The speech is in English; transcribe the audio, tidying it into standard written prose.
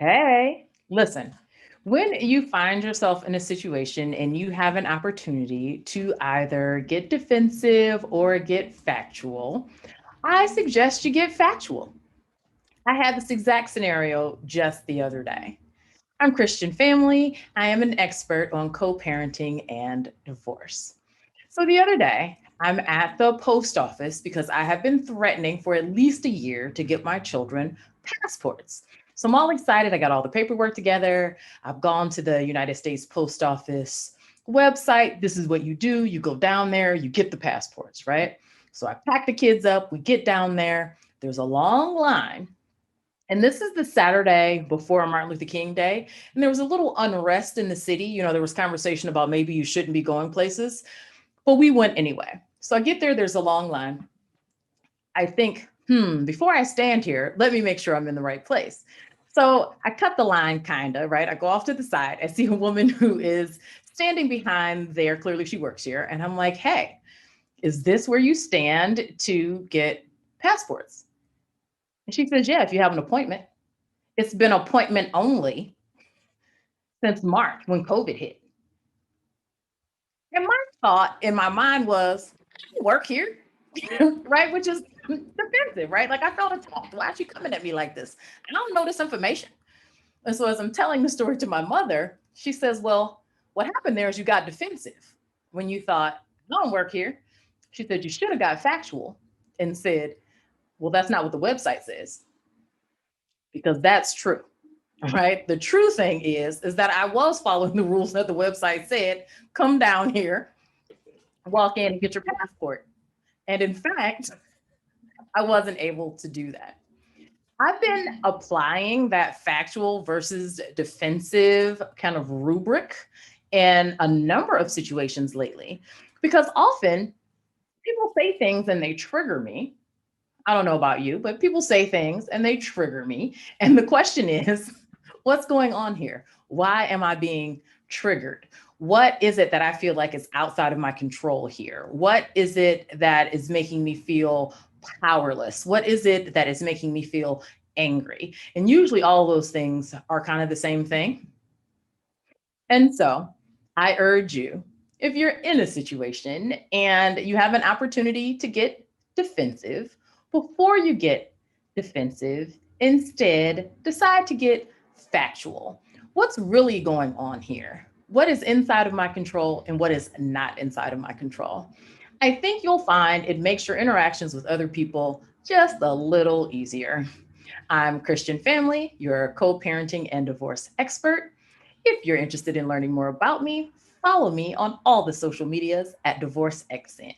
Hey, listen, when you find yourself in a situation and you have an opportunity to either get defensive or get factual, I suggest you get factual. I had this exact scenario just the other day. I'm Christian family. I am an expert on co parenting and divorce. So the other day, I'm at the post office because I have been threatening for at least a year to get my children passports. So I'm all excited. I got all the paperwork together. I've gone to the United States Post Office website. This is what you do. You go down there, you get the passports, right? So I pack the kids up. We get down there. There's a long line, and this is the Saturday before Martin Luther King Day. And there was a little unrest in the city. There was conversation about maybe you shouldn't be going places, but we went anyway. So I get there, there's a long line. I think, before I stand here, let me make sure I'm in the right place. So I cut the line, kind of, right? I go off to the side. I see a woman who is standing behind there. Clearly, she works here. And I'm like, hey, is this where you stand to get passports? And she says, yeah, if you have an appointment. It's been appointment only since March when COVID hit. And my thought in my mind was, I work here, right? Which is defensive, right? Like I felt attacked. Why are you coming at me like this? I don't know this information. And so as I'm telling the story to my mother, she says, well, what happened there is you got defensive when you thought, I don't work here. She said, you should have got factual and said, well, that's not what the website says, because that's true. Right. The true thing is that I was following the rules that the website said. Come down here, walk in and get your passport. And in fact, I wasn't able to do that. I've been applying that factual versus defensive kind of rubric in a number of situations lately, because often people say things and they trigger me. I don't know about you, but people say things and they trigger me. And the question is, what's going on here? Why am I being triggered? What is it that I feel like is outside of my control here? What is it that is making me feel powerless? What is it that is making me feel angry? And usually all those things are kind of the same thing. And so I urge you, if you're in a situation and you have an opportunity to get defensive, before you get defensive, instead decide to get factual. What's really going on here? What is inside of my control and what is not inside of my control? I think you'll find it makes your interactions with other people just a little easier. I'm Christian Family, your co parenting and divorce expert. If you're interested in learning more about me, follow me on all the social medias at DivorceXN.